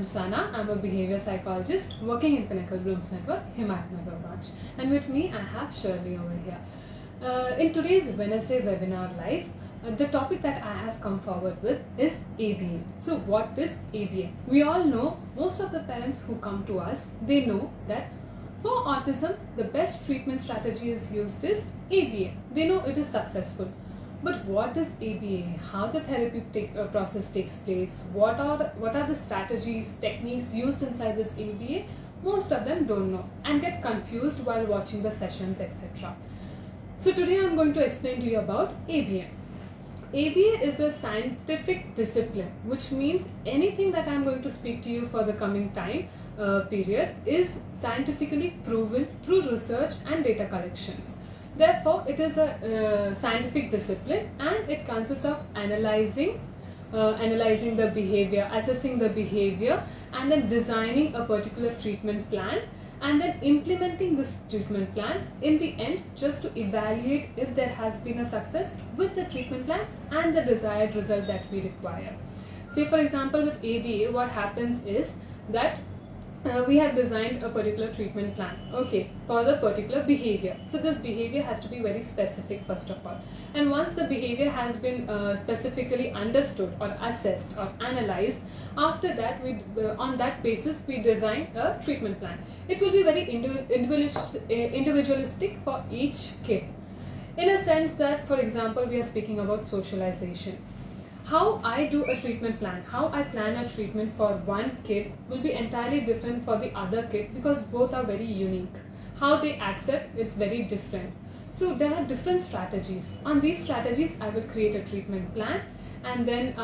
Sana. I'm a behavior psychologist working in Pinnacle Blooms Network, Himatnagar branch. And with me, I have Shirley over here. In today's Wednesday webinar live, the topic that I have come forward with is ABA. So what is ABA? We all know, most of the parents who come to us, they know that for autism, the best treatment strategy is used is ABA. They know it is successful. But what is ABA? How the therapy process takes place? What are the strategies, techniques used inside this ABA? Most of them don't know and get confused while watching the sessions, etc. So today I'm going to explain to you about ABA. ABA is a scientific discipline, which means anything that I'm going to speak to you for the coming time period is scientifically proven through research and data collections. Therefore, it is a scientific discipline and it consists of analyzing the behavior, assessing the behavior, and then designing a particular treatment plan, and then implementing this treatment plan in the end just to evaluate if there has been a success with the treatment plan and the desired result that we require. Say for example with ABA, what happens is that we have designed a particular treatment plan, okay, for the particular behavior. So this behavior has to be very specific first of all. And once the behavior has been specifically understood or assessed or analyzed, after that, on that basis, we design a treatment plan. It will be very individualistic for each kid. In a sense that, for example, we are speaking about socialization. How I do a treatment plan, how I plan a treatment for one kid will be entirely different for the other kid because both are very unique. How they accept, it's very different. So there are different strategies. On these strategies, I will create a treatment plan and then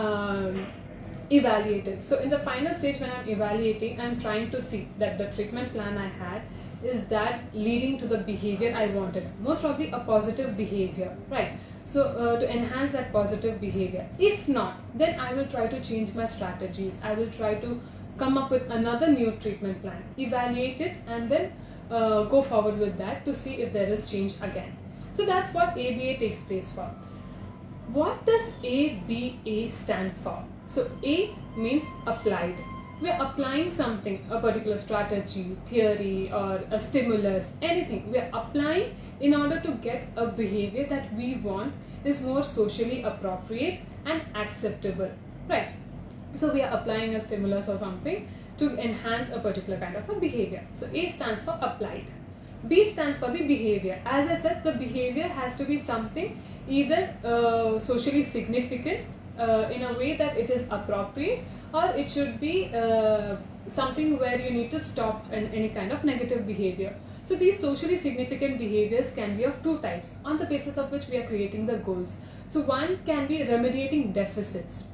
evaluate it. So in the final stage when I'm evaluating, I'm trying to see that the treatment plan I had is that leading to the behavior I wanted. Most probably a positive behavior, right? So to enhance that positive behavior. If not, then I will try to change my strategies. I will try to come up with another new treatment plan, evaluate it, and then go forward with that to see if there is change again. So that's what ABA takes place for. What does ABA stand for? So A means applied. We are applying something, a particular strategy, theory, or a stimulus, anything. We are applying in order to get a behavior that we want is more socially appropriate and acceptable, right? So we are applying a stimulus or something to enhance a particular kind of a behavior. So A stands for applied. B stands for the behavior. As I said, the behavior has to be something either socially significant in a way that it is appropriate, or it should be something where you need to stop any kind of negative behavior. So these socially significant behaviors can be of two types on the basis of which we are creating the goals. So one can be remediating deficits.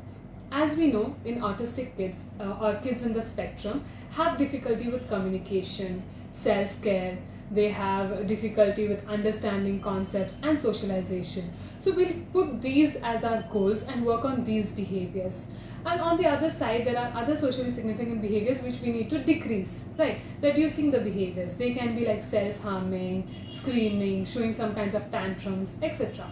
As we know, in autistic kids or kids in the spectrum have difficulty with communication, self-care, they have difficulty with understanding concepts and socialization. So we'll put these as our goals and work on these behaviors. And on the other side, there are other socially significant behaviors which we need to decrease, right? Reducing the behaviors. They can be like self-harming, screaming, showing some kinds of tantrums, etc.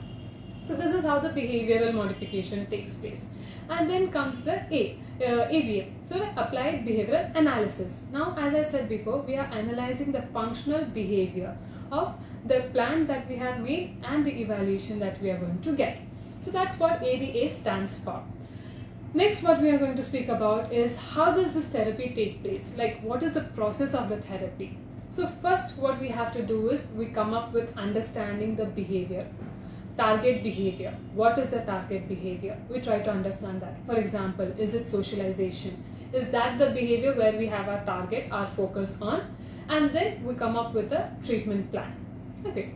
So this is how the behavioral modification takes place. And then comes the ABA, so the applied behavioral analysis. Now, as I said before, we are analyzing the functional behavior of the plan that we have made and the evaluation that we are going to get. So that's what ABA stands for. Next, what we are going to speak about is how does this therapy take place? Like, what is the process of the therapy? So first, what we have to do is we come up with understanding the behavior. Target behavior. What is the target behavior? We try to understand that. For example, is it socialization? Is that the behavior where we have our target, our focus on? And then we come up with a treatment plan. Okay.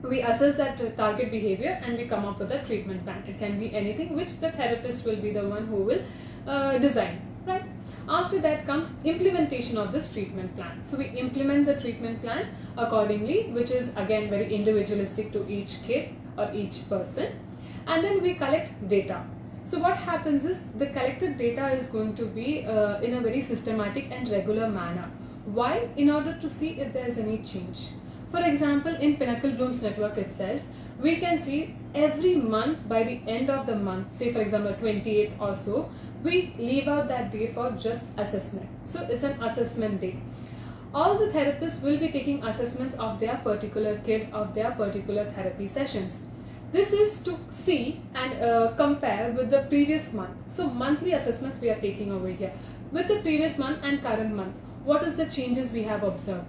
We assess that target behavior and we come up with a treatment plan. It can be anything which the therapist will be the one who will design, right? After that comes implementation of this treatment plan. So we implement the treatment plan accordingly, which is again very individualistic to each kid or each person. And then we collect data. So what happens is the collected data is going to be in a very systematic and regular manner. Why? In order to see if there is any change. For example, in Pinnacle Blooms Network itself, we can see every month, by the end of the month, say for example 28th or so, we leave out that day for just assessment. So it's an assessment day. All the therapists will be taking assessments of their particular kid, of their particular therapy sessions. This is to see and compare with the previous month. So monthly assessments we are taking over here. With the previous month and current month, what is the changes we have observed?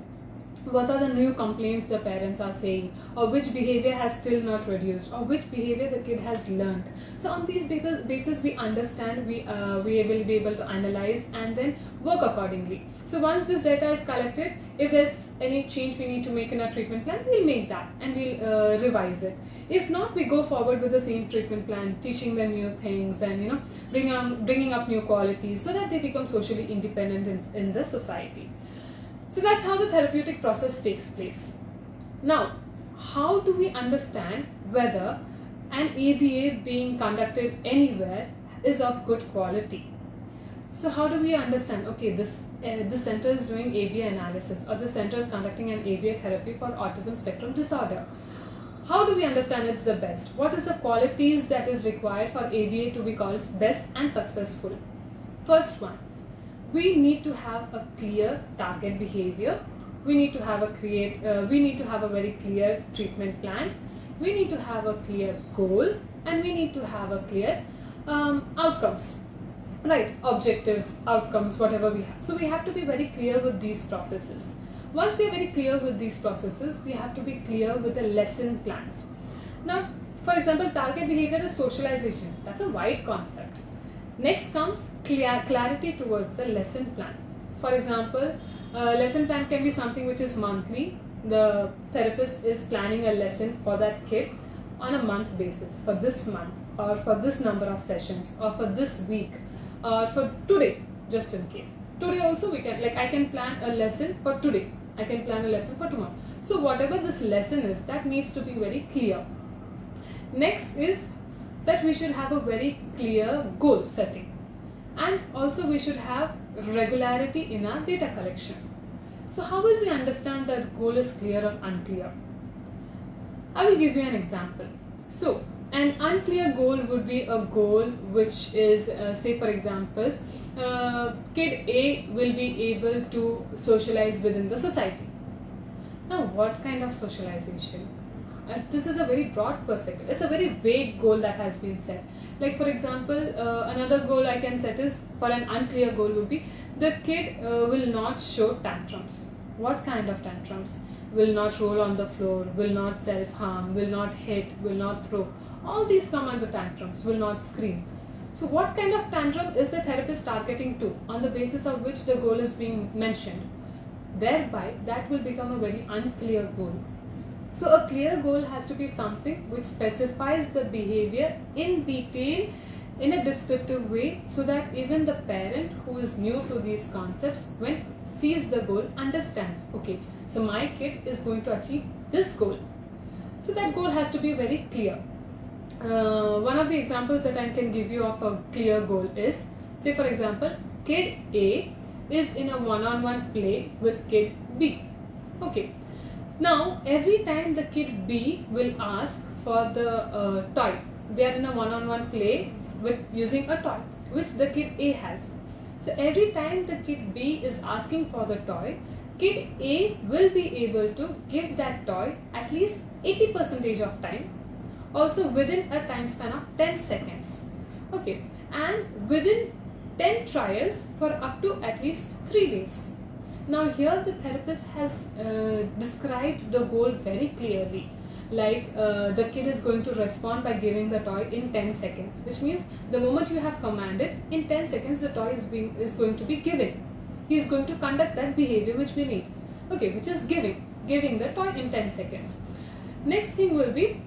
What are the new complaints the parents are saying, or which behavior has still not reduced, or which behavior the kid has learned. So on these basis we understand, we will be able to analyze and then work accordingly. So once this data is collected, if there's any change we need to make in our treatment plan, we'll make that and we'll revise it. If not, we go forward with the same treatment plan, teaching them new things and bringing up new qualities so that they become socially independent in the society. So that's how the therapeutic process takes place. Now, how do we understand whether an ABA being conducted anywhere is of good quality? So how do we understand, okay, this center is doing ABA analysis, or this center is conducting an ABA therapy for autism spectrum disorder? How do we understand it's the best? What is the qualities that is required for ABA to be called best and successful? First one, we need to have a clear target behavior. We need to have a very clear treatment plan. We need to have a clear goal, and we need to have a clear outcomes, right? Objectives, outcomes, whatever we have. So we have to be very clear with these processes. Once we are very clear with these processes, we have to be clear with the lesson plans. Now, for example, target behavior is socialization. That's a wide concept. Next comes clarity towards the lesson plan. For example, lesson plan can be something which is monthly. The therapist is planning a lesson for that kid on a month basis, for this month, or for this number of sessions, or for this week, or for today, just in case. Today also we can, I can plan a lesson for today. I can plan a lesson for tomorrow. So whatever this lesson is, that needs to be very clear. Next is that we should have a very clear goal setting, and also we should have regularity in our data collection. So how will we understand that goal is clear or unclear? I will give you an example. So an unclear goal would be a goal which is, say for example, kid A will be able to socialize within the society. Now what kind of socialization? This is a very broad perspective. It's a very vague goal that has been set. Like for example, another goal I can set is, for an unclear goal would be, the kid will not show tantrums. What kind of tantrums? Will not roll on the floor, will not self-harm, will not hit, will not throw. All these come under tantrums, will not scream. So what kind of tantrum is the therapist targeting to, on the basis of which the goal is being mentioned? Thereby, that will become a very unclear goal. So a clear goal has to be something which specifies the behavior in detail in a descriptive way, so that even the parent who is new to these concepts, when sees the goal, understands, okay, so my kid is going to achieve this goal. So that goal has to be very clear. One of the examples that I can give you of a clear goal is, say for example, kid A is in a one-on-one play with kid B. Okay. Now, every time the kid B will ask for the toy, they are in a one-on-one play with using a toy which the kid A has. So every time the kid B is asking for the toy, kid A will be able to give that toy at least 80% of time, also within a time span of 10 seconds. Okay, and within 10 trials for up to at least 3 days. Now here the therapist has described the goal very clearly. Like the kid is going to respond by giving the toy in 10 seconds, which means the moment you have commanded, in 10 seconds the toy is going to be given. He is going to conduct that behavior which we need. Okay, which is giving the toy in 10 seconds. Next thing will be,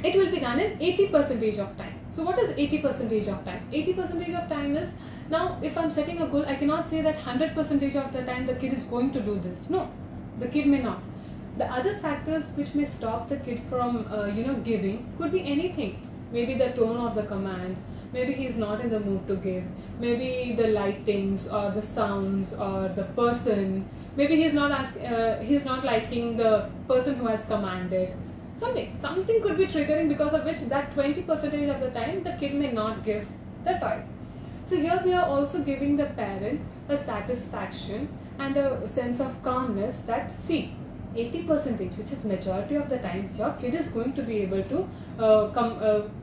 it will be done in 80% of time. So what is 80% of time? 80% of time is, now if I'm setting a goal, I cannot say that 100% of the time the kid is going to do this. No, the kid may not. The other factors which may stop the kid from giving could be anything. Maybe the tone of the command, maybe he's not in the mood to give, maybe the lightings or the sounds or the person, maybe he's not liking the person who has commanded. Something could be triggering, because of which that 20% of the time the kid may not give the toy. So here we are also giving the parent a satisfaction and a sense of calmness that, see, 80%, which is majority of the time, your kid is going to be able to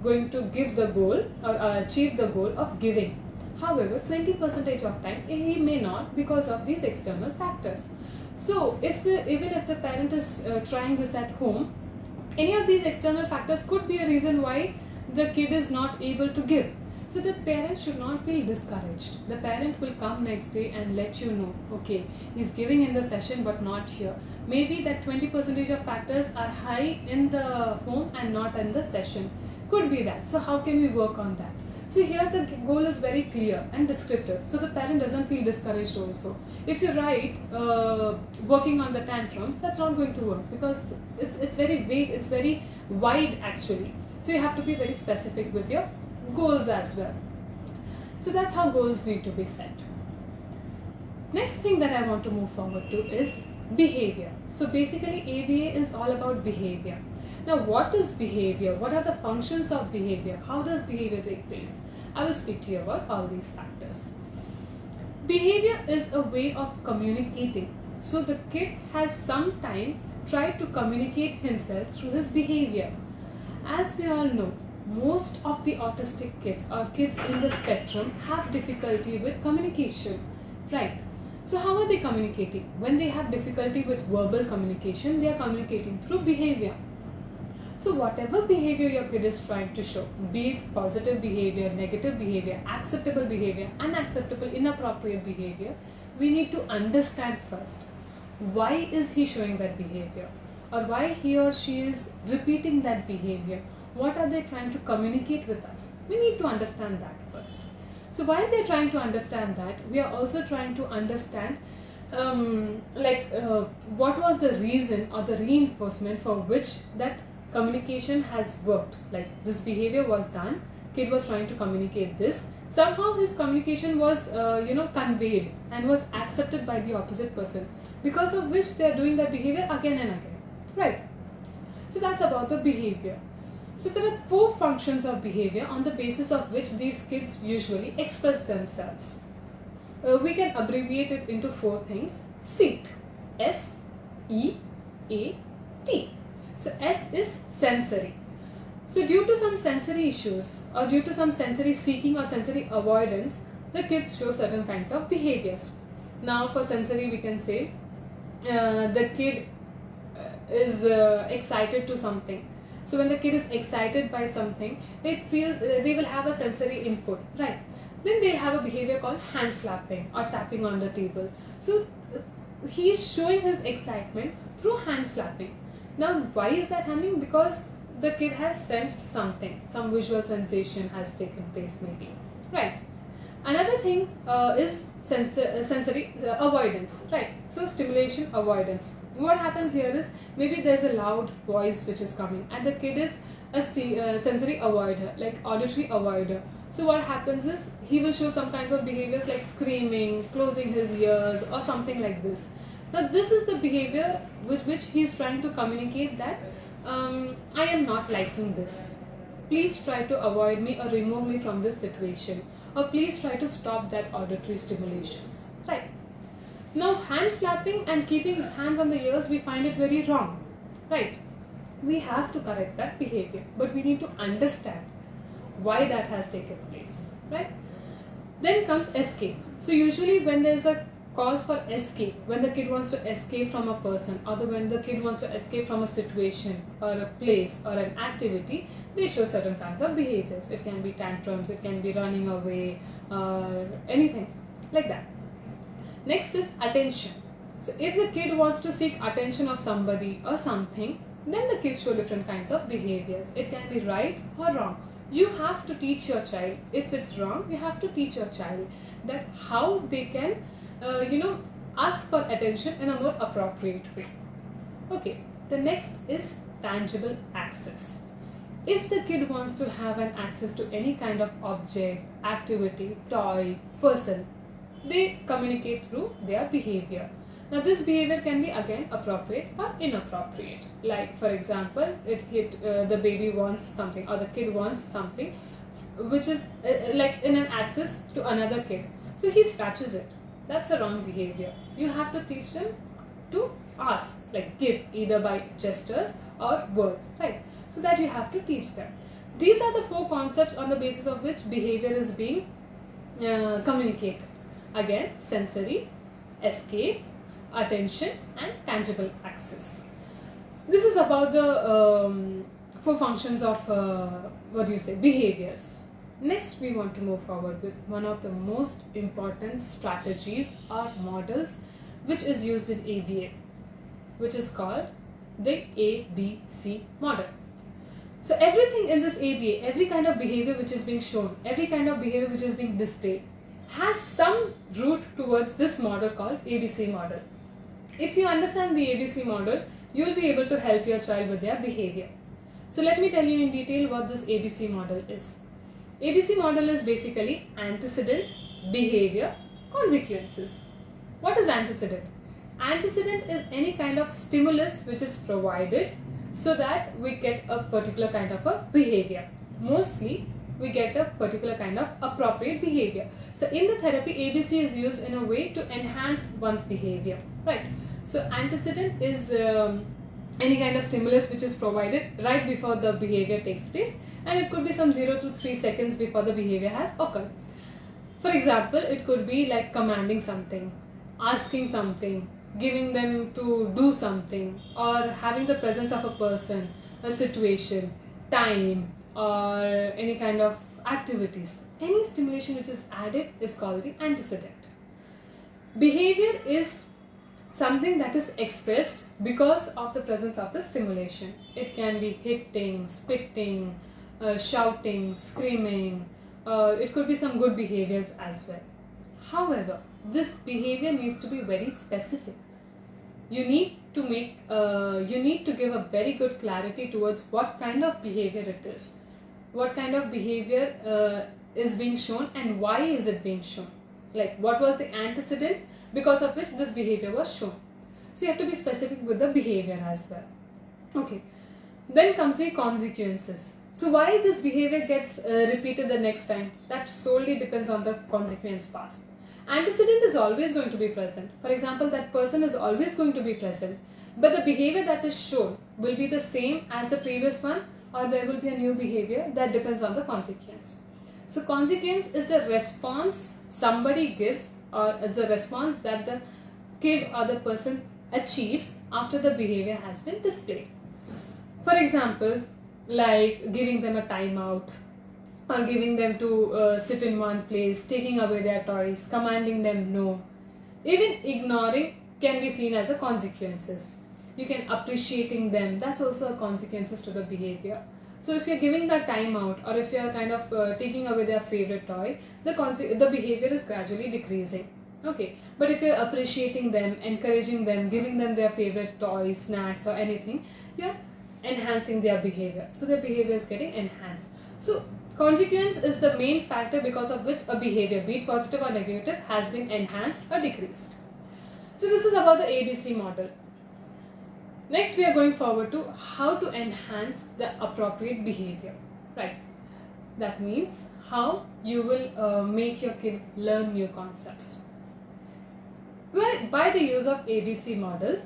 going to give the goal or achieve the goal of giving. However, 20% of time he may not, because of these external factors. So even if the parent is trying this at home, any of these external factors could be a reason why the kid is not able to give. So the parent should not feel discouraged. The parent will come next day and let you know, okay, he's giving in the session but not here. Maybe that 20% of factors are high in the home and not in the session. Could be that. So how can we work on that? So here the goal is very clear and descriptive, so the parent doesn't feel discouraged also. If you write working on the tantrums, that's not going to work, because it's very vague, it's very wide actually. So you have to be very specific with your goals as well. So that's how goals need to be set. Next thing that I want to move forward to is behavior. So basically ABA is all about behavior. Now, what is behavior? What are the functions of behavior? How does behavior take place? I will speak to you about all these factors. Behavior is a way of communicating. So the kid has sometime tried to communicate himself through his behavior. As we all know, most of the autistic kids or kids in the spectrum have difficulty with communication, right? So how are they communicating? When they have difficulty with verbal communication, they are communicating through behavior. So whatever behavior your kid is trying to show, be it positive behavior, negative behavior, acceptable behavior, unacceptable, inappropriate behavior, we need to understand first, why is he showing that behavior? Or why he or she is repeating that behavior? What are they trying to communicate with us? We need to understand that first. So while they're trying to understand that, we are also trying to understand what was the reason or the reinforcement for which that communication has worked. Like, this behavior was done, kid was trying to communicate this, somehow his communication was conveyed and was accepted by the opposite person, because of which they are doing that behavior again and again, right? So that's about the behavior. So there are 4 functions of behavior on the basis of which these kids usually express themselves. We can abbreviate it into 4 things. SEAT, S-E-A-T. So S is sensory. So due to some sensory issues or due to some sensory seeking or sensory avoidance, the kids show certain kinds of behaviors. Now for sensory, we can say the kid is excited to something. So when the kid is excited by something, they will have a sensory input, right? Then they have a behavior called hand flapping or tapping on the table. So he is showing his excitement through hand flapping. Now, why is that happening? Because the kid has sensed something, some visual sensation has taken place maybe, right? Another thing is sensory avoidance, right? So stimulation avoidance. What happens here is, maybe there's a loud voice which is coming and the kid is a sensory avoider, like auditory avoider. So what happens is, he will show some kinds of behaviors like screaming, closing his ears or something like this. Now this is the behavior with which he is trying to communicate that I am not liking this. Please try to avoid me or remove me from this situation. Or please try to stop that auditory stimulations, right? Now hand flapping and keeping hands on the ears, we find it very wrong, right? We have to correct that behavior, but we need to understand why that has taken place, right? Then comes escape. So usually when there is a cause for escape, when the kid wants to escape from a person, or when the kid wants to escape from a situation or a place or an activity, they show certain kinds of behaviors. It can be tantrums, it can be running away, anything like that. Next is attention. So if the kid wants to seek attention of somebody or something, then the kids show different kinds of behaviors. It can be right or wrong. You have to teach your child. If it's wrong, you have to teach your child that how they can ask for attention in a more appropriate way. Okay, the next is tangible access. If the kid wants to have an access to any kind of object, activity, toy, person, they communicate through their behavior. Now this behavior can be again appropriate or inappropriate. Like for example, the baby wants something or the kid wants something which is like in an access to another kid. So he scratches it. That's a wrong behavior. You have to teach them to ask, like give, either by gestures or words, right? So that you have to teach them. These are the 4 concepts on the basis of which behavior is being communicated. Again, sensory, escape, attention and tangible access. This is about the 4 functions of behaviors. Next, we want to move forward with one of the most important strategies or models which is used in ABA, which is called the ABC model. So everything in this ABA, every kind of behavior which is being shown, every kind of behavior which is being displayed has some route towards this model called ABC model. If you understand the ABC model, you will be able to help your child with their behavior. So let me tell you in detail what this ABC model is. ABC model is basically antecedent, behavior, consequences. What is antecedent? Antecedent is any kind of stimulus which is provided so that we get a particular kind of a behavior. Mostly we get a particular kind of appropriate behavior. So in the therapy, ABC is used in a way to enhance one's behavior, right? So antecedent is any kind of stimulus which is provided right before the behavior takes place, and it could be some 0 to 3 seconds before the behavior has occurred. For example, it could be like commanding something, asking something, giving them to do something, or having the presence of a person, a situation, time, or any kind of activities. Any stimulation which is added is called the antecedent. Behavior is something that is expressed because of the presence of the stimulation. It can be hitting, spitting, shouting, screaming. It could be some good behaviors as well. However, this behavior needs to be very specific. You need to give a very good clarity towards what kind of behavior it is, what kind of behavior is being shown, and why is it being shown. Like what was the antecedent because of which this behavior was shown. So you have to be specific with the behavior as well. Okay. Then comes the consequences. So why this behavior gets repeated the next time? That solely depends on the consequence past. Antecedent is always going to be present. For example, that person is always going to be present, but the behavior that is shown will be the same as the previous one, or there will be a new behavior. That depends on the consequence. So consequence is the response somebody gives, or is the response that the kid or the person achieves after the behavior has been displayed. For example, like giving them a timeout, or giving them to sit in one place, taking away their toys, commanding them no. Even ignoring can be seen as a consequences. You can appreciating them, that's also a consequences to the behavior. So if you're giving that timeout, or if you're kind of taking away their favorite toy, the behavior is gradually decreasing. Okay, but if you're appreciating them, encouraging them, giving them their favorite toys, snacks or anything, you're enhancing their behavior. So their behavior is getting enhanced. So consequence is the main factor because of which a behavior, be it positive or negative, has been enhanced or decreased. So this is about the ABC model. Next, we are going forward to how to enhance the appropriate behavior, right? That means how you will make your kid learn new concepts. Well, by the use of ABC model,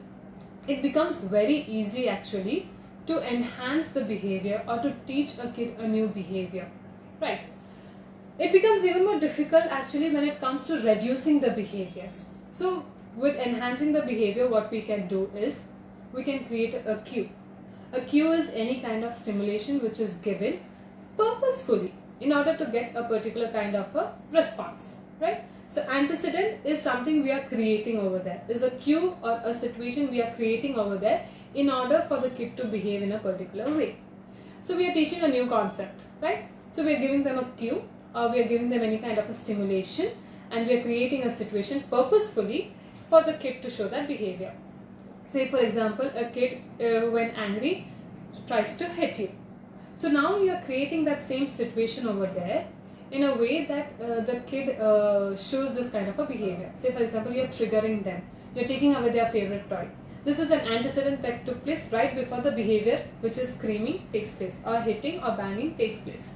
it becomes very easy actually to enhance the behavior or to teach a kid a new behavior, right? It becomes even more difficult actually when it comes to reducing the behaviors. So with enhancing the behavior, what we can do is we can create a cue. A cue is any kind of stimulation which is given purposefully in order to get a particular kind of a response, right? So antecedent is something we are creating over there. Is a cue or a situation we are creating over there in order for the kid to behave in a particular way. So we are teaching a new concept, right? So we are giving them a cue, or we are giving them any kind of a stimulation, and we are creating a situation purposefully for the kid to show that behavior. Say for example, a kid when angry tries to hit you. So now you are creating that same situation over there in a way that the kid shows this kind of a behavior. Say for example, you are triggering them You're taking away their favorite toy. This is an antecedent that took place right before the behavior, which is screaming, takes place, or hitting or banging takes place.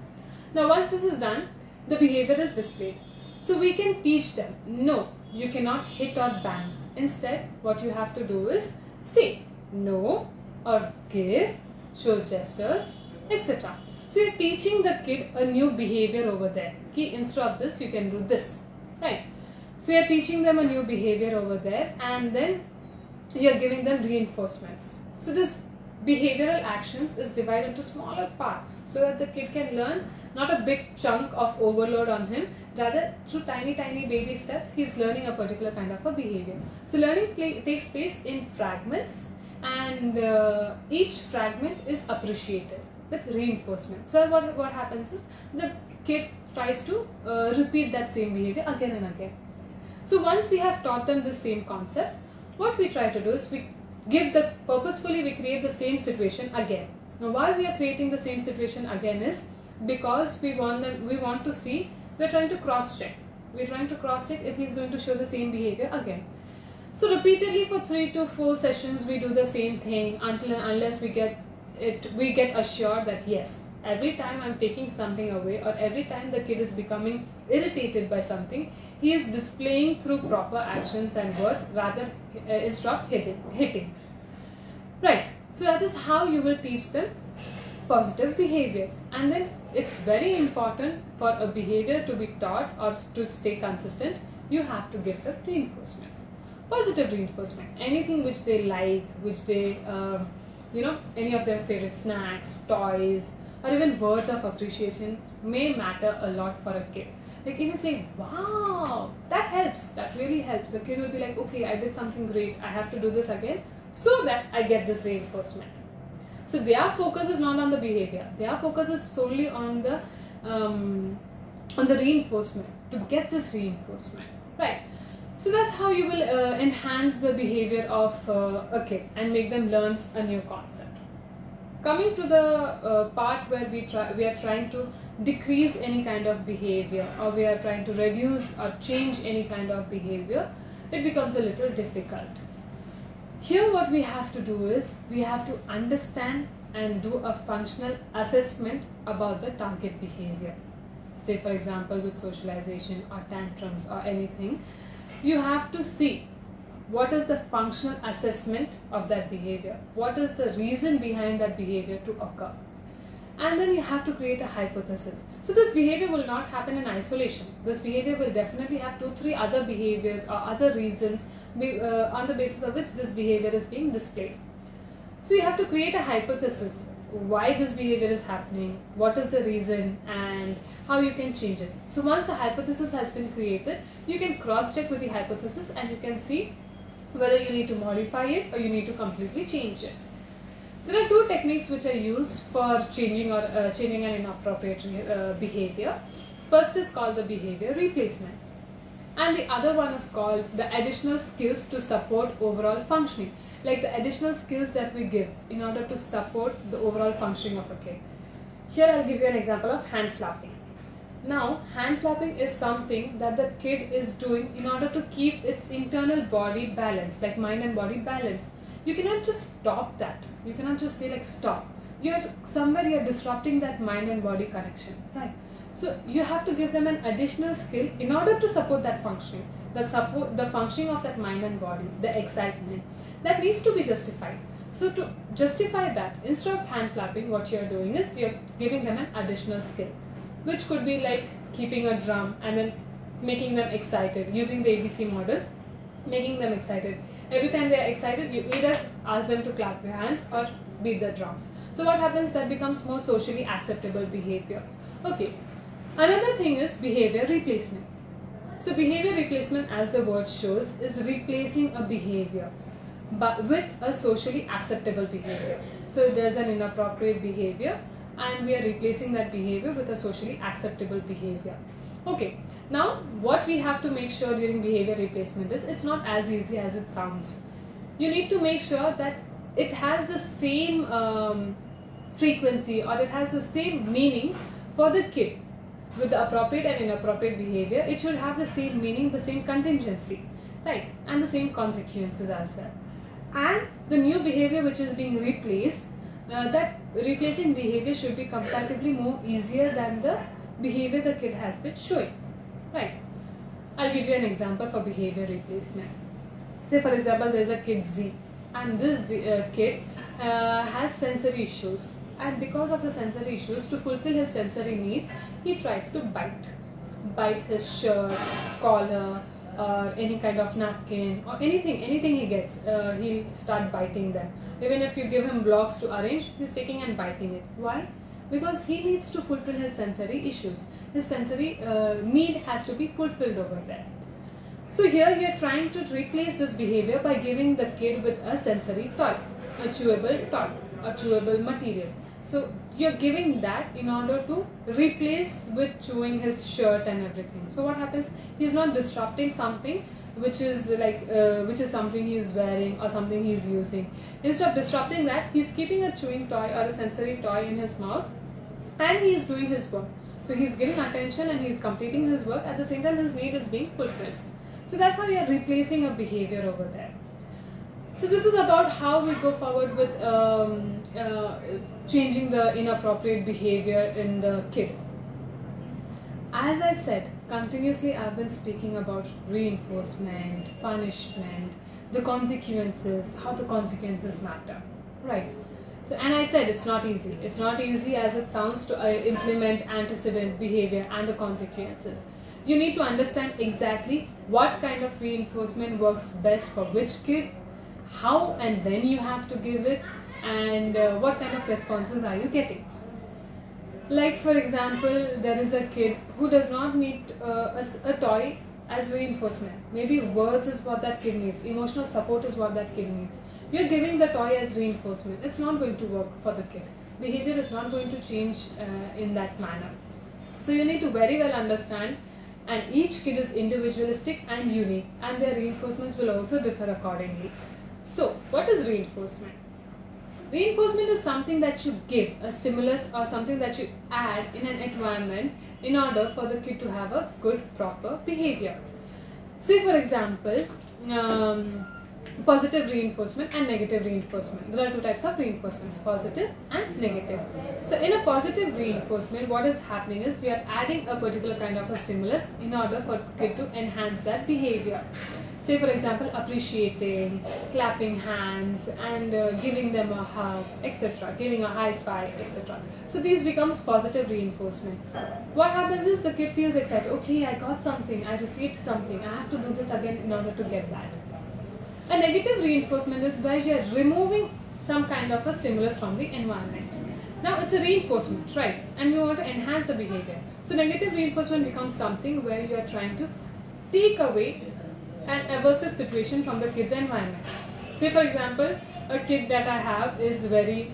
Now once this is done, the behavior is displayed. So we can teach them, no, you cannot hit or bang. Instead, what you have to do is say no or give, show gestures, etc. So you're teaching the kid a new behavior over there. Instead of this, you can do this, right? So you're teaching them a new behavior over there, and then you're giving them reinforcements. So this behavioral actions is divided into smaller parts so that the kid can learn not a big chunk of overload on him, rather through tiny baby steps he's learning a particular kind of a behavior. So learning takes place in fragments, and each fragment is appreciated with reinforcement. So what happens is the kid tries to repeat that same behavior again and again. So once we have taught them the same concept, what we try to do is we purposefully we create the same situation again. Now why we are creating the same situation again is because we want to see, we're trying to cross check. We're trying to cross check if he's going to show the same behavior again. So repeatedly for 3 to 4 sessions we do the same thing until and unless we get assured that yes, every time I'm taking something away or every time the kid is becoming irritated by something, he is displaying through proper actions and words rather instead of hitting. Right. So that is how you will teach them positive behaviors. And then it's very important for a behavior to be taught or to stay consistent, you have to give them reinforcements. Positive reinforcement. Anything which they like, which they, any of their favorite snacks, toys, or even words of appreciation may matter a lot for a kid. Like even saying, wow, that helps, that really helps. The kid will be like, okay, I did something great, I have to do this again so that I get this reinforcement. So their focus is not on the behavior, their focus is solely on the reinforcement, to get this reinforcement, right? So that's how you will enhance the behavior of a kid and make them learn a new concept. Coming to the part where we are trying to decrease any kind of behavior, or we are trying to reduce or change any kind of behavior, it becomes a little difficult. Here what we have to do is we have to understand and do a functional assessment about the target behavior. Say for example with socialization or tantrums or anything, you have to see what is the functional assessment of that behavior, what is the reason behind that behavior to occur, and then you have to create a hypothesis. So this behavior will not happen in isolation. This behavior will definitely have 2-3 other behaviors or other reasons on the basis of which this behavior is being displayed. So you have to create a hypothesis, why this behavior is happening, what is the reason, and how you can change it. So once the hypothesis has been created, you can cross-check with the hypothesis and you can see whether you need to modify it or you need to completely change it. There are 2 techniques which are used for changing an inappropriate behavior. First is called the behavior replacement, and the other one is called the additional skills to support overall functioning, like the additional skills that we give in order to support the overall functioning of a kid. Here I'll give you an example of hand flapping. Now, hand flapping is something that the kid is doing in order to keep its internal body balanced, like mind and body balanced. You cannot just stop that. You cannot just say like stop. You're disrupting that mind and body connection, right? So you have to give them an additional skill in order to support that functioning, the functioning of that mind and body, the excitement that needs to be justified. So to justify that, instead of hand flapping, what you're doing is you're giving them an additional skill, which could be like keeping a drum and then making them excited, using the ABC model, making them excited. Every time they're excited, you either ask them to clap your hands or beat the drums. So what happens, that becomes more socially acceptable behavior. Okay. Another thing is behavior replacement. So behavior replacement, as the word shows, is replacing a behavior but with a socially acceptable behavior. So there's an inappropriate behavior and we are replacing that behavior with a socially acceptable behavior. Okay. Now, what we have to make sure during behavior replacement is it's not as easy as it sounds. You need to make sure that it has the same frequency or it has the same meaning for the kid. With the appropriate and inappropriate behavior, it should have the same meaning, the same contingency. right? And the same consequences as well. And the new behavior which is being replaced, that replacing behavior should be comparatively more easier than the behavior the kid has been showing, right? I'll give you an example for behavior replacement. Say for example there's a kid Z, and this kid has sensory issues, and because of the sensory issues, to fulfill his sensory needs, he tries to bite his shirt, collar, or any kind of napkin, or anything he gets, he'll start biting them. Even if you give him blocks to arrange, he's taking and biting it. Why? Because he needs to fulfill his sensory issues. His sensory need has to be fulfilled over there. So here you're trying to replace this behavior by giving the kid with a sensory toy, a chewable material. So you're giving that in order to replace with chewing his shirt and everything. So what happens? He's not disrupting something which is something he's wearing or something he's using. Instead of disrupting that, he's keeping a chewing toy or a sensory toy in his mouth, and he's doing his work. So he's giving attention and he's completing his work. At the same time, his need is being fulfilled. So that's how you're replacing a behavior over there. So this is about how we go forward with changing the inappropriate behavior in the kid. As I said, continuously I've been speaking about reinforcement, punishment, the consequences, how the consequences matter, right? So, and I said it's not easy. It's not easy as it sounds to implement antecedent behavior and the consequences. You need to understand exactly what kind of reinforcement works best for which kid, how and when you have to give it, and what kind of responses are you getting. Like for example, there is a kid who does not need a toy as reinforcement. Maybe words is what that kid needs, emotional support is what that kid needs. You're giving the toy as reinforcement. It's not going to work for the kid. Behavior is not going to change in that manner. So you need to very well understand, and each kid is individualistic and unique, and their reinforcements will also differ accordingly. So what is reinforcement? Reinforcement is something that you give, a stimulus or something that you add in an environment in order for the kid to have a good, proper behavior. Say for example, positive reinforcement and negative reinforcement. There are two types of reinforcements, positive and negative. So in a positive reinforcement, what is happening is you are adding a particular kind of a stimulus in order for kid to enhance that behavior. Say for example, appreciating, clapping hands, and giving them a hug, etc., giving a high five, etc. So these becomes positive reinforcement. What happens is the kid feels excited. Okay, I got something, I received something, I have to do this again in order to get that. A negative reinforcement is where you are removing some kind of a stimulus from the environment. Now it's a reinforcement, right? And you want to enhance the behavior. So negative reinforcement becomes something where you are trying to take away an aversive situation from the kid's environment. Say for example, a kid that I have is very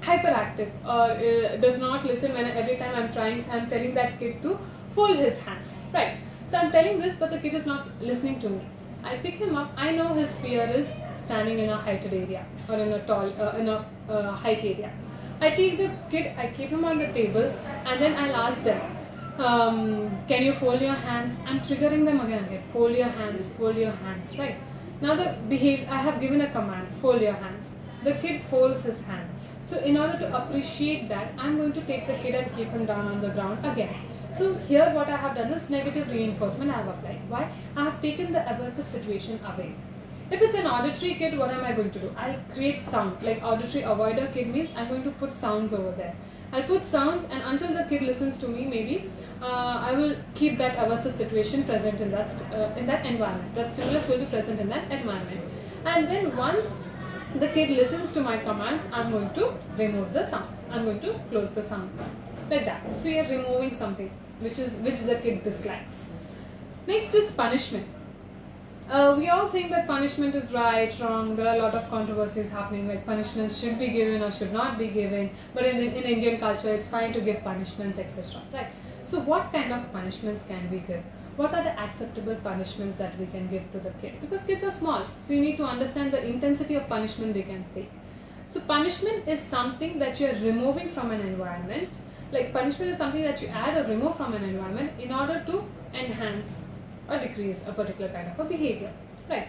hyperactive or does not listen when every time I'm telling that kid to fold his hands, right? So I'm telling this, but the kid is not listening to me. I pick him up. I know his fear is standing in a heighted area or in a height area. I take the kid, I keep him on the table, and then I'll ask them, can you fold your hands? I'm triggering them again. Fold your hands, right? Now I have given a command, fold your hands. The kid folds his hand. So in order to appreciate that, I'm going to take the kid and keep him down on the ground again. So here what I have done is negative reinforcement I have applied. Why? I have taken the aversive situation away. If it's an auditory kid, what am I going to do? I'll create sound. Like auditory avoider kid means I'm going to put sounds over there. I'll put sounds, and until the kid listens to me, maybe I will keep that aversive situation present in that environment. That stimulus will be present in that environment. And then once the kid listens to my commands, I'm going to remove the sounds. I'm going to close the sound. Like that. So you're removing something which the kid dislikes. Next is punishment. We all think that punishment is right, wrong. There are a lot of controversies happening, like punishments should be given or should not be given. But in Indian culture, it's fine to give punishments, etc. Right? So what kind of punishments can we give? What are the acceptable punishments that we can give to the kid? Because kids are small, so you need to understand the intensity of punishment they can take. So punishment is something that you are removing from an environment. Like punishment is something that you add or remove from an environment in order to enhance or decrease a particular kind of a behavior. right?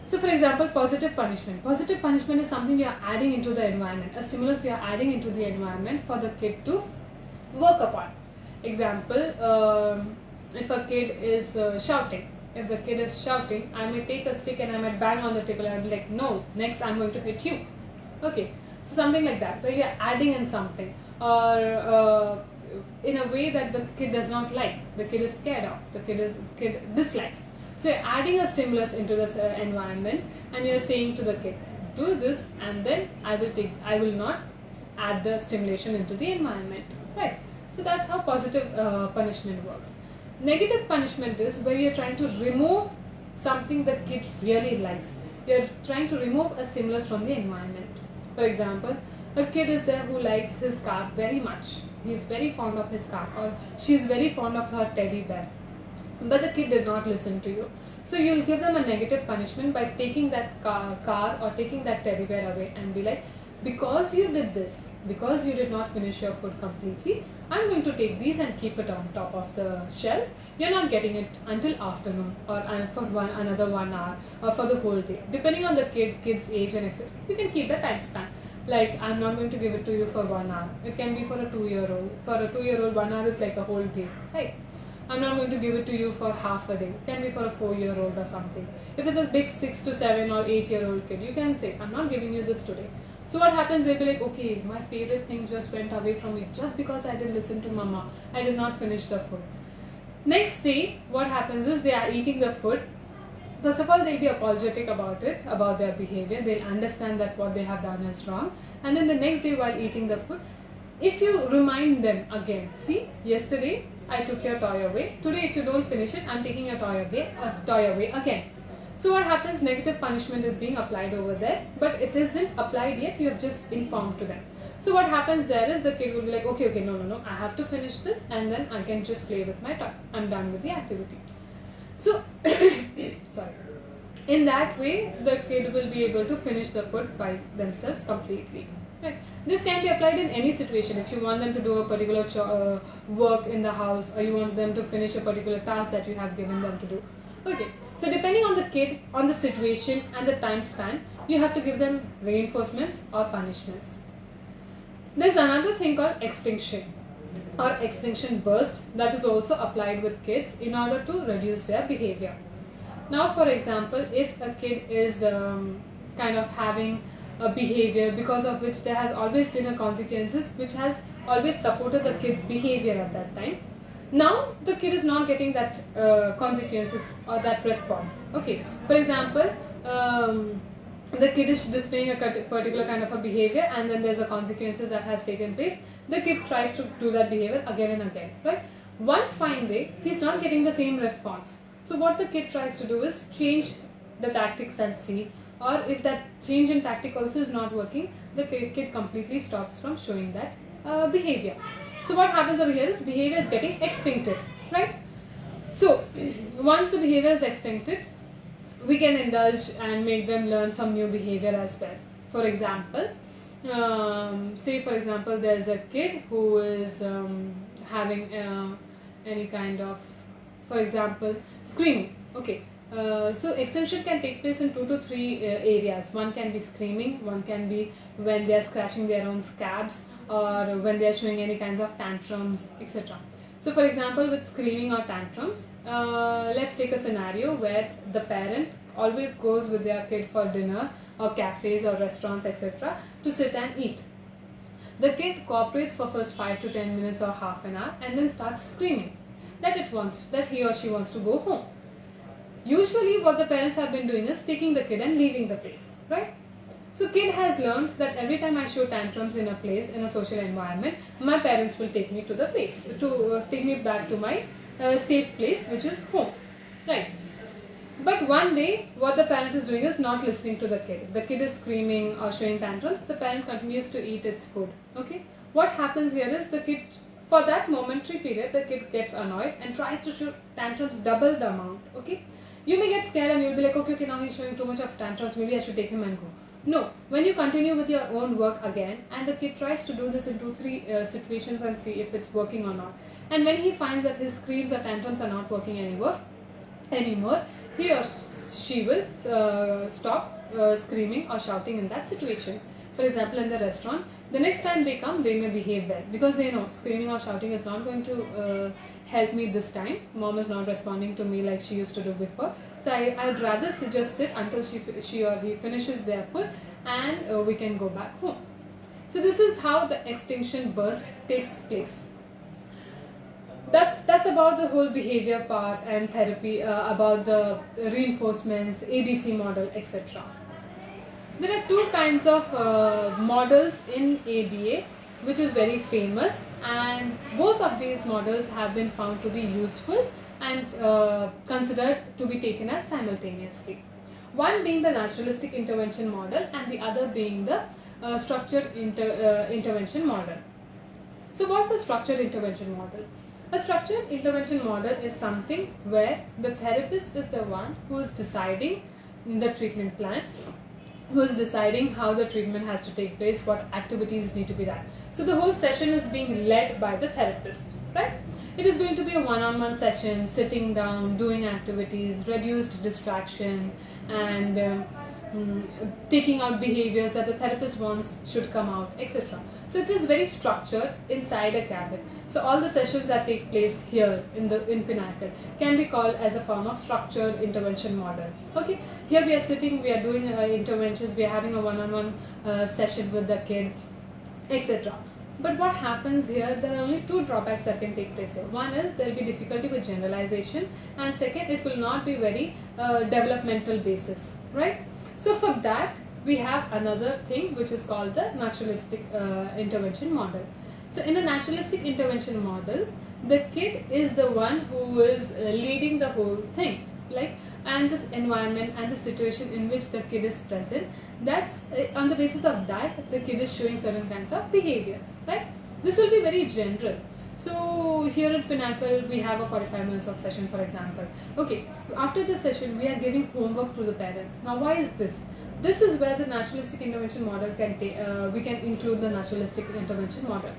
So for example, positive punishment. Positive punishment is something you are adding into the environment, a stimulus you are adding into the environment for the kid to work upon. Example, if a kid is shouting, if the kid is shouting, I may take a stick and I might bang on the table and I'll be like, no, next I'm going to hit you. Okay, so something like that, where you're adding in something, or in a way that the kid does not like, the kid is scared of, the kid dislikes. So you're adding a stimulus into this environment, and you're saying to the kid, do this, and then I will not add the stimulation into the environment, right? So that's how positive punishment works. Negative punishment is where you're trying to remove something the kid really likes. You're trying to remove a stimulus from the environment. For example, a kid is there who likes his car very much. He's very fond of his car, or she's very fond of her teddy bear. But the kid did not listen to you. So you'll give them a negative punishment by taking that car or taking that teddy bear away and be like, because you did this, because you did not finish your food completely, I'm going to take these and keep it on top of the shelf. You're not getting it until afternoon, or for another 1 hour, or for the whole day. Depending on the kid's age and etc. You can keep the time span. Like, I'm not going to give it to you for 1 hour. It can be for a 2-year-old. For a 2-year-old, 1 hour is like a whole day, right? I'm not going to give it to you for half a day. It can be for a 4-year-old or something. If it's a big 6 to 7 or 8-year-old kid, you can say, I'm not giving you this today. So what happens, they'll be like, okay, my favorite thing just went away from me just because I didn't listen to mama. I did not finish the food. Next day, what happens is they are eating the food. First of all, they'll be apologetic about it, about their behavior. They'll understand that what they have done is wrong. And then the next day while eating the food, if you remind them again, see, yesterday I took your toy away. Today if you don't finish it, I'm taking your toy away again. So what happens, negative punishment is being applied over there, but it isn't applied yet, you have just informed to them. So what happens there is the kid will be like, okay, no, I have to finish this and then I can just play with my toy. I'm done with the activity. So, sorry. In that way, the kid will be able to finish the food by themselves completely. Right. This can be applied in any situation. If you want them to do a particular work in the house, or you want them to finish a particular task that you have given them to do. Okay, so depending on the kid, on the situation and the time span, you have to give them reinforcements or punishments. There's another thing called extinction or extinction burst that is also applied with kids in order to reduce their behavior. Now, for example, if a kid is kind of having a behavior because of which there has always been a consequences which has always supported the kid's behavior at that time. Now the kid is not getting that consequences or that response. Okay, for example, the kid is displaying a particular kind of a behavior and then there's a consequences that has taken place. The kid tries to do that behavior again and again, right? One fine day, he's not getting the same response. So what the kid tries to do is change the tactics and see, or if that change in tactic also is not working, the kid completely stops from showing that behavior. So what happens over here is behavior is getting extincted, right? So once the behavior is extincted, we can indulge and make them learn some new behavior as well. For example, say for example there's a kid who is having any kind of, for example, screaming. Okay, so extinction can take place in 2 to 3 areas. One can be screaming, one can be when they are scratching their own scabs, or when they are showing any kinds of tantrums, etc. So for example, with screaming or tantrums, let's take a scenario where the parent always goes with their kid for dinner or cafes or restaurants, etc. to sit and eat. The kid cooperates for first 5 to 10 minutes or half an hour and then starts screaming that he or she wants to go home. Usually what the parents have been doing is taking the kid and leaving the place, right? So kid has learned that every time I show tantrums in a place, in a social environment, my parents will take me to the place, to take me back to my safe place, which is home, right? But one day, what the parent is doing is not listening to the kid. The kid is screaming or showing tantrums, the parent continues to eat its food, okay? What happens here is the kid, for that momentary period, the kid gets annoyed and tries to show tantrums double the amount, okay? You may get scared and you'll be like, okay, now he's showing too much of tantrums, maybe I should take him and go. No, when you continue with your own work again and the kid tries to do this in 2-3 situations and see if it's working or not. And when he finds that his screams or tantrums are not working anymore, he or she will stop screaming or shouting in that situation. For example, in the restaurant, the next time they come, they may behave well because they know screaming or shouting is not going to help me this time. Mom is not responding to me like she used to do before. So I'd rather just sit until she or he finishes their food, and we can go back home. So this is how the extinction burst takes place. That's about the whole behavior part and therapy, about the reinforcements, ABC model, etc. There are two kinds of models in ABA which is very famous, and both of these models have been found to be useful and considered to be taken as simultaneously. One being the naturalistic intervention model and the other being the structured intervention model. So what's a structured intervention model? A structured intervention model is something where the therapist is the one who is deciding the treatment plan, who is deciding how the treatment has to take place, what activities need to be done. So the whole session is being led by the therapist, right? It is going to be a one-on-one session, sitting down, doing activities, reduced distraction, and taking out behaviors that the therapist wants should come out, etc. So it is very structured inside a cabin. So all the sessions that take place here in Pinnacle can be called as a form of structured intervention model. Okay, here we are sitting, we are doing interventions, we are having a one-on-one session with the kid, etc. But what happens here, there are only two drawbacks that can take place here. One is there will be difficulty with generalization, and second, it will not be very developmental basis, right? So for that, we have another thing which is called the naturalistic intervention model. So in a naturalistic intervention model, the kid is the one who is leading the whole thing, and this environment and the situation in which the kid is present, that's on the basis of that the kid is showing certain kinds of behaviors, right? This will be very general. So here at Pinnacle, we have a 45 minutes of session, for example. Okay, after the session, we are giving homework to the parents. Now, why is this? This is where the naturalistic intervention model we can include the naturalistic intervention model.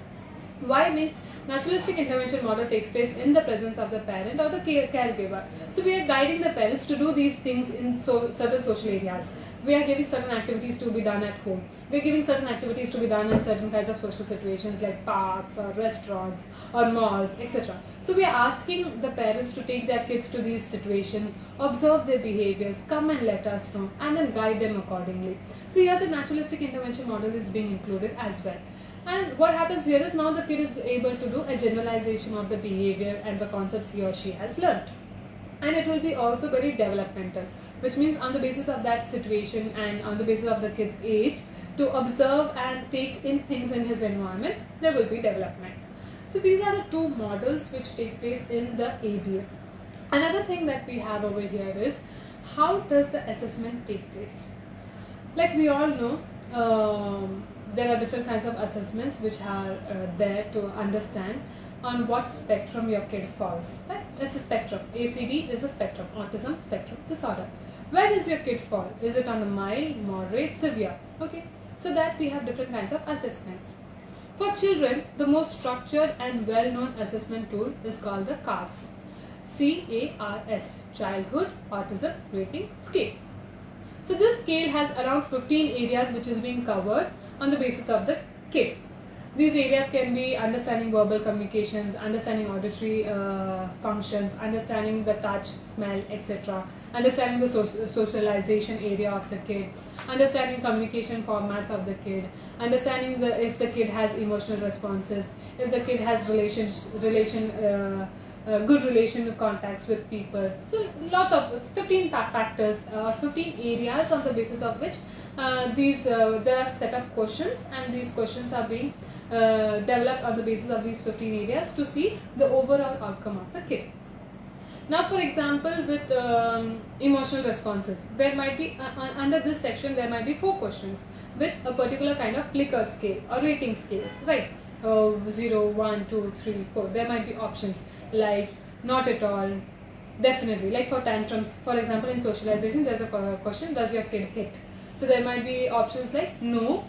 Why means naturalistic intervention model takes place in the presence of the parent or the caregiver. So we are guiding the parents to do these things in certain social areas. We are giving certain activities to be done at home. We are giving certain activities to be done in certain kinds of social situations like parks or restaurants or malls, etc. So we are asking the parents to take their kids to these situations, observe their behaviors, come and let us know, and then guide them accordingly. So here the naturalistic intervention model is being included as well. And what happens here is now the kid is able to do a generalization of the behavior and the concepts he or she has learnt. And it will be also very developmental, which means on the basis of that situation and on the basis of the kid's age, to observe and take in things in his environment, there will be development. So these are the two models which take place in the ABA. Another thing that we have over here is, how does the assessment take place? Like we all know, there are different kinds of assessments which are there to understand on what spectrum your kid falls. Right? It's a spectrum. ACD is a spectrum. Autism spectrum disorder. Where does your kid fall? Is it on a mild, moderate, severe? Okay. So that we have different kinds of assessments. For children, the most structured and well-known assessment tool is called the CARS. CARS, Childhood Autism Rating Scale. So this scale has around 15 areas which is being covered on the basis of the kid. These areas can be understanding verbal communications, understanding auditory functions, understanding the touch, smell, etc., understanding the socialization area of the kid, understanding communication formats of the kid, understanding if the kid has emotional responses, if the kid has good relation contacts with people. So lots of 15 factors, 15 areas on the basis of which there are a set of questions, and these questions are being developed on the basis of these 15 areas to see the overall outcome of the kid. Now, for example, with emotional responses, there might be under this section there might be 4 questions with a particular kind of Likert scale or rating scales, right? 0, 1, 2, 3, 4. There might be options like not at all, definitely. Like for tantrums, for example, in socialization, there's a question: does your kid hit? So there might be options like no,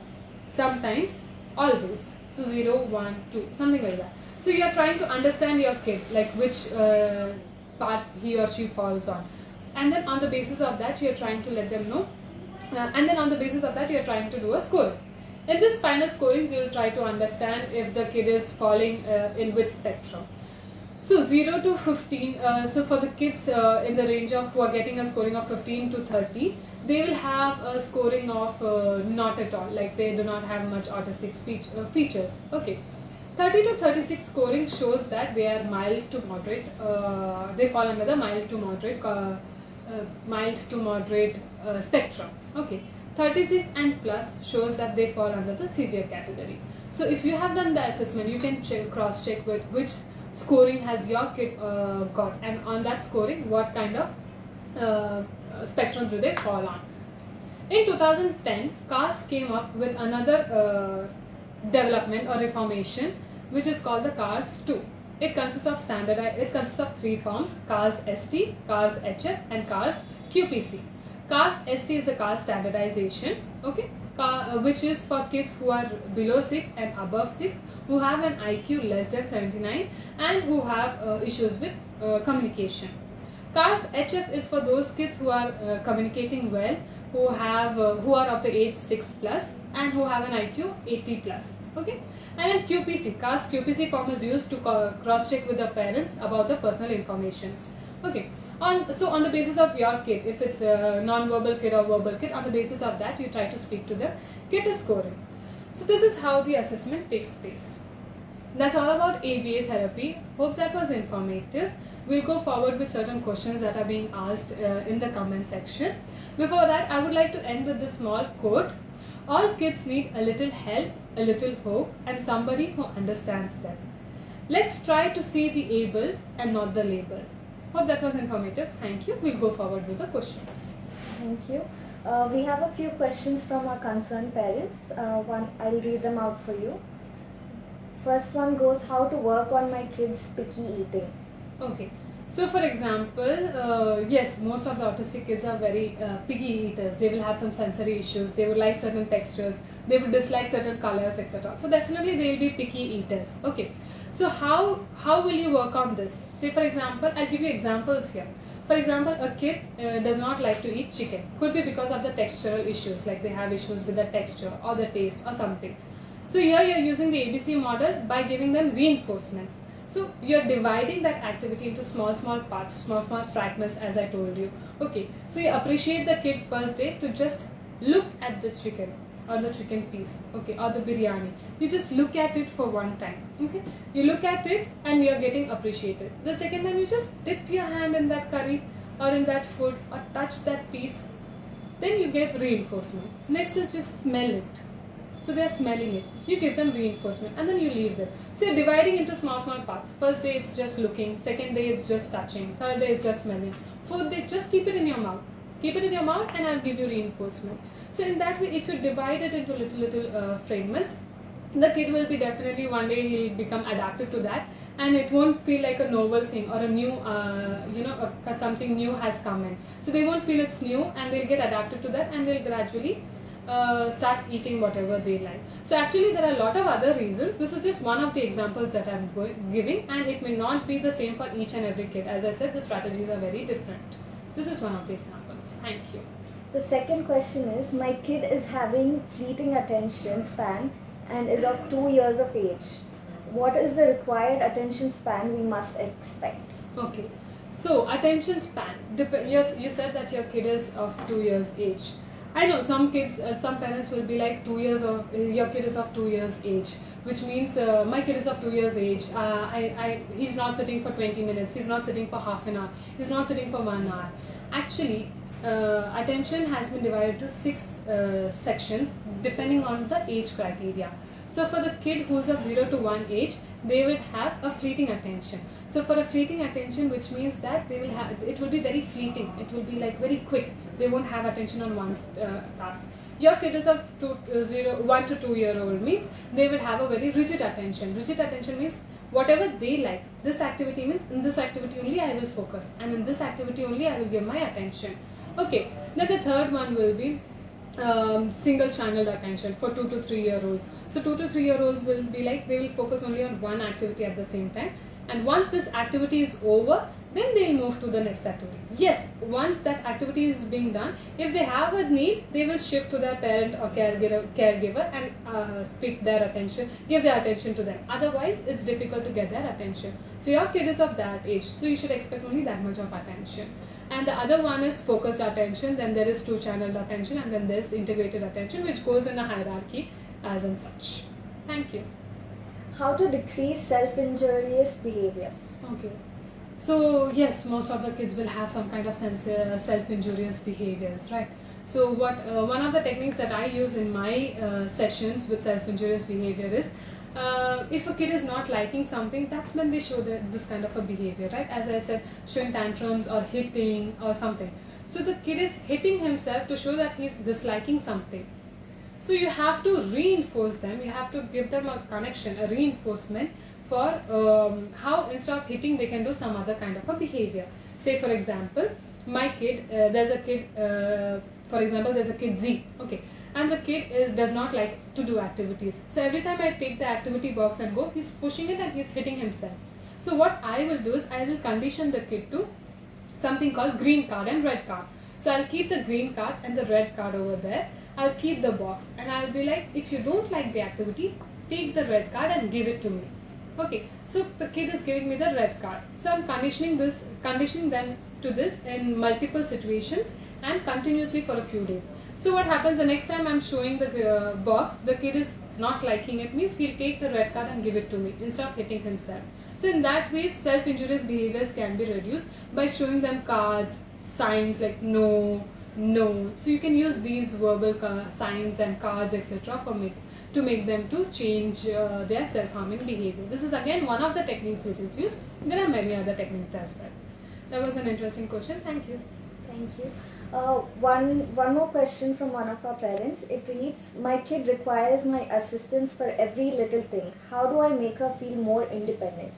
sometimes, always. So 0, 1, 2, something like that. So you are trying to understand your kid, like which part he or she falls on. and then on the basis of that you're trying to let them know, and then on the basis of that you're trying to do a score. In this final scorings, you'll try to understand if the kid is falling in which spectrum. So 0 to 15, so for the kids in the range of who are getting a scoring of 15 to 30, they will have a scoring of not at all, like they do not have much autistic speech features. Okay. 30 to 36 scoring shows that they are mild to moderate, they fall under the mild to moderate spectrum. Okay. 36 and plus shows that they fall under the severe category. So if you have done the assessment, you can cross check with which scoring has your kid got, and on that scoring what kind of spectrum do they fall on. In 2010, CARS came up with another development or reformation which is called the CARS 2. It consists of three forms: CARS ST, CARS HF and CARS QPC. CARS ST is a CARS standardization, okay, which is for kids who are below 6 and above 6, who have an IQ less than 79 and who have issues with communication. CARS HF is for those kids who are communicating well, who are of the age 6 plus and who have an IQ 80 plus. Okay, and then QPC, CARS QPC form is used to cross check with the parents about the personal informations. Okay. So on the basis of your kid, if it's a non-verbal kid or verbal kid, on the basis of that you try to speak to the kid scoring. So this is how the assessment takes place. That's all about ABA therapy. Hope that was informative. We'll go forward with certain questions that are being asked in the comment section. Before that, I would like to end with this small quote. All kids need a little help, a little hope, and somebody who understands them. Let's try to see the able and not the label. Hope that was informative. Thank you. We'll go forward with the questions. Thank you. We have a few questions from our concerned parents. I'll read them out for you. First one goes, how to work on my kids' picky eating. Okay. So for example, yes, most of the autistic kids are very picky eaters. They will have some sensory issues. They would like certain textures. They would dislike certain colors, etc. So definitely they will be picky eaters. Okay. So how will you work on this? Say for example, I'll give you examples here. For example, a kid does not like to eat chicken. Could be because of the textural issues, like they have issues with the texture or the taste or something. So here you're using the ABC model by giving them reinforcements. So you're dividing that activity into small parts, small fragments, as I told you. Okay, so you appreciate the kid first day to just look at the chicken or the chicken piece, okay, or the biryani. You just look at it for one time, okay. You look at it and you're getting appreciated. The second time you just dip your hand in that curry or in that food or touch that piece, then you get reinforcement. Next is just smell it. So they are smelling it. You give them reinforcement and then you leave them. So you're dividing into small parts. First day it's just looking, second day it's just touching, third day it's just smelling, fourth day just keep it in your mouth. Keep it in your mouth and I'll give you reinforcement. So in that way, if you divide it into little fragments, the kid will be definitely one day he'll become adapted to that, and it won't feel like a novel thing or a new, something new has come in. So they won't feel it's new and they'll get adapted to that and they'll gradually start eating whatever they like. So actually there are a lot of other reasons. This is just one of the examples that I'm giving, and it may not be the same for each and every kid. As I said, the strategies are very different. This is one of the examples. Thank you. The second question is, my kid is having fleeting attention span and is of 2 years of age. What is the required attention span we must expect? Okay, so attention span. Yes, you said that your kid is of 2 years age. I know some kids, some parents will be like 2 years of, your kid is of 2 years age, which means my kid is of 2 years age. He's not sitting for 20 minutes. He's not sitting for half an hour. He's not sitting for 1 hour. Actually, attention has been divided to 6 sections depending on the age criteria. So for the kid who's of 0 to 1 age, they will have a fleeting attention. So for a fleeting attention, which means that they will have, it will be very fleeting. It will be like very quick. They won't have attention on one task. Your kid is of 1 to 2 year old means they will have a very rigid attention. Rigid attention means whatever they like. This activity means in this activity only I will focus, and in this activity only I will give my attention. Okay, then the third one will be single channeled attention for 2 to 3 year olds. So 2 to 3 year olds will be like they will focus only on one activity at the same time, and once this activity is over, then they'll move to the next activity. Yes, once that activity is being done, if they have a need, they will shift to their parent or caregiver and speak their attention, give their attention to them. Otherwise, it's difficult to get their attention. So your kid is of that age, so you should expect only that much of attention. And the other one is focused attention, then there is two-channel attention, and then there's integrated attention, which goes in a hierarchy as and such. Thank you. How to decrease self-injurious behavior? Okay. So yes, most of the kids will have some kind of self-injurious behaviors, right? So one of the techniques that I use in my sessions with self-injurious behavior is, if a kid is not liking something, that's when they show this kind of a behavior, right? As I said, showing tantrums or hitting or something. So the kid is hitting himself to show that he's disliking something. So you have to reinforce them, you have to give them a connection, a reinforcement for how instead of hitting they can do some other kind of a behavior. Say for example, my kid, there's a kid, for example there's a kid Z, okay, and the kid does not like to do activities. So every time I take the activity box and go, he's pushing it and he's hitting himself. So what I will do is I will condition the kid to something called green card and red card. So I'll keep the green card and the red card over there. I'll keep the box and I'll be like, if you don't like the activity, take the red card and give it to me. Okay, so the kid is giving me the red card. So I'm conditioning them to this in multiple situations and continuously for a few days. So what happens the next time I'm showing the box, the kid is not liking it, means he'll take the red card and give it to me instead of hitting himself. So in that way, self-injurious behaviors can be reduced by showing them cards, signs like no, no. So you can use these verbal signs and cards, etc. to make them to change their self-harming behavior. This is again one of the techniques which is used. There are many other techniques as well. That was an interesting question. Thank you. Thank you. One more question from one of our parents. It reads, my kid requires my assistance for every little thing. How do I make her feel more independent?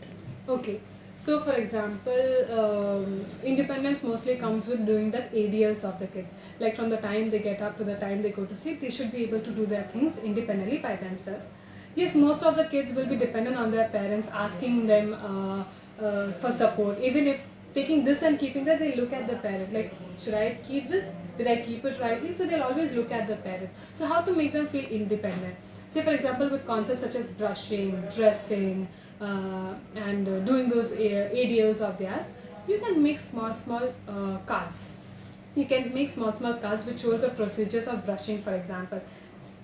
Okay. So for example, independence mostly comes with doing the ADLs of the kids. Like from the time they get up to the time they go to sleep, they should be able to do their things independently by themselves. Yes, most of the kids will be dependent on their parents, asking them for support. Even if taking this and keeping that, they look at the parent like, should I keep this? Did I keep it rightly? So they'll always look at the parent. So how to make them feel independent? Say for example, with concepts such as brushing, dressing, and doing those ADLs of theirs, you can make small cards. You can make small cards which shows the procedures of brushing, for example.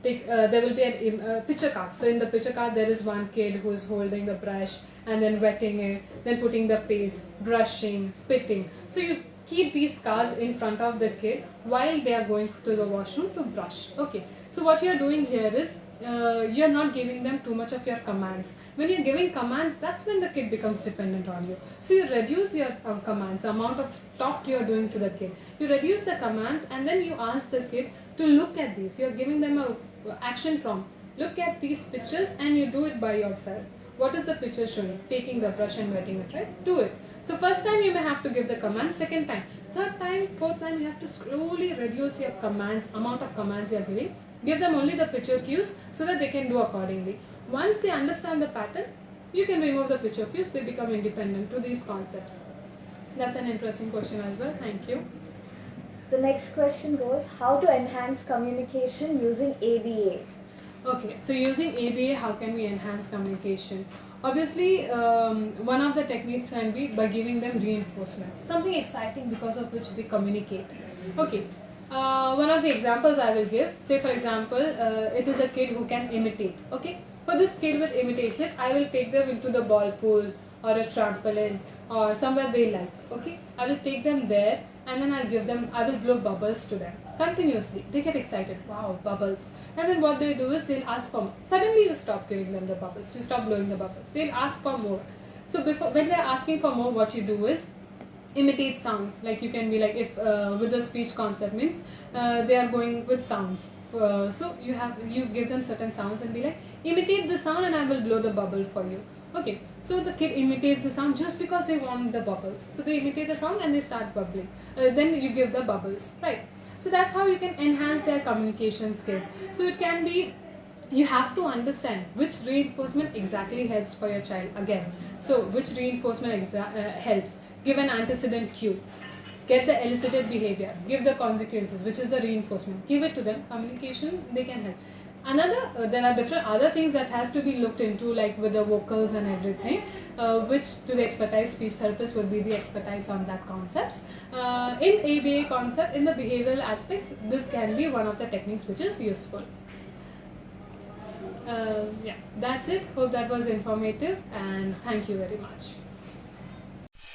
There will be a picture card. So in the picture card there is one kid who is holding the brush and then wetting it, then putting the paste, brushing, spitting. So you keep these cards in front of the kid while they are going to the washroom to brush. Okay. So what you are doing here is you are not giving them too much of your commands. When you are giving commands, that's when the kid becomes dependent on you. So you reduce your commands, the amount of talk you are doing to the kid. You reduce the commands and then you ask the kid to look at these. You are giving them a action prompt. Look at these pictures and you do it by yourself. What is the picture showing? Taking the brush and wetting it, right? Do it. So first time you may have to give the command, second time. Third time, fourth time, you have to slowly reduce your commands, amount of commands you are giving. Give them only the picture cues so that they can do accordingly. Once they understand the pattern, you can remove the picture cues, they become independent to these concepts. That's an interesting question as well. Thank you. The next question goes, how to enhance communication using ABA? Okay, so using ABA, how can we enhance communication? Obviously, one of the techniques can be by giving them reinforcements, something exciting because of which they communicate. Okay, one of the examples I will give, say for example, it is a kid who can imitate. Okay, for this kid with imitation, I will take them into the ball pool or a trampoline or somewhere they like. Okay, I will take them there and then I will blow bubbles to them continuously. They get excited, wow, bubbles. And then what they do is they'll ask for more. Suddenly you stop giving them the bubbles, you stop blowing the bubbles. They'll ask for more. So when they're asking for more, what you do is imitate sounds. Like you can be like, if with the speech concept means they are going with sounds. So you give them certain sounds and be like, imitate the sound and I will blow the bubble for you. Okay, so the kid imitates the sound just because they want the bubbles. So they imitate the sound and they start bubbling. Then you give the bubbles, right? So that's how you can enhance their communication skills. So it can be, you have to understand which reinforcement exactly helps for your child again. So which reinforcement helps. give an antecedent cue, get the elicited behavior, give the consequences, which is the reinforcement, give it to them. Communication, they can help. There are different other things that has to be looked into, like with the vocals and everything, which to the expertise speech therapist would be the expertise on that concepts. In ABA concept, in the behavioral aspects, this can be one of the techniques which is useful. Yeah, that's it. Hope that was informative, and thank you very much.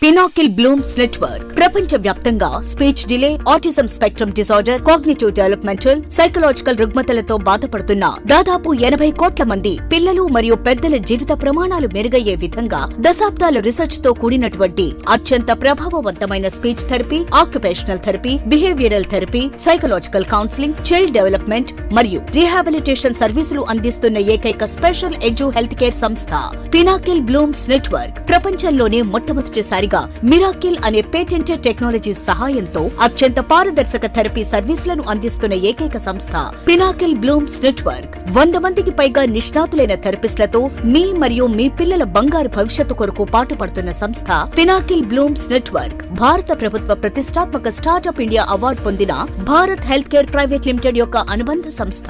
Pinnacle Blooms Network ప్రపంచ వ్యాప్తంగా speech delay, autism spectrum disorder, cognitive developmental, psychological రుగ్మతలతో బాధపడుతున్న దాదాపు 80 కోట్ల మంది పిల్లలు మరియు పెద్దల జీవిత ప్రమాణాలు మెరుగయ్యే విధంగా దశాబ్దాల రీసెర్చ్ తో కూడినటువంటి అత్యంత ప్రభావవంతమైన speech therapy, occupational therapy, behavioural therapy, psychological counselling, child development మరియు రీహాబిలిటేషన్ సర్వీసులు అందిస్తున్న ఏకైక స్పెషల్ ఎడ్యు హెల్త్ కేర్ సంస్థ పినాకిల్ బ్లూమ్స్ నెట్వర్క్. ప్రపంచంలోనే మొట్టమొదటిసారిగా మిరాకిల్ అనే పేటెంటెడ్ టెక్నాలజీ సహాయంతో అత్యంత పారదర్శక థెరపీ సర్వీసులను అందిస్తున్న ఏకైక సంస్థ పినాకిల్ బ్లూమ్స్ నెట్వర్క్. 100 మందికి పైగా నిష్ణాతులైన థెరపిస్టులతో మీ మరియు మీ పిల్లల బంగారు భవిష్యత్తు కొరకు పాటుపడుతున్న సంస్థ పినాకిల్ బ్లూమ్స్ నెట్వర్క్. భారత ప్రభుత్వ ప్రతిష్టాత్మక స్టార్టప్ ఇండియా అవార్డు పొందిన Bharat health care private limited యొక్క అనుబంధ సంస్థ.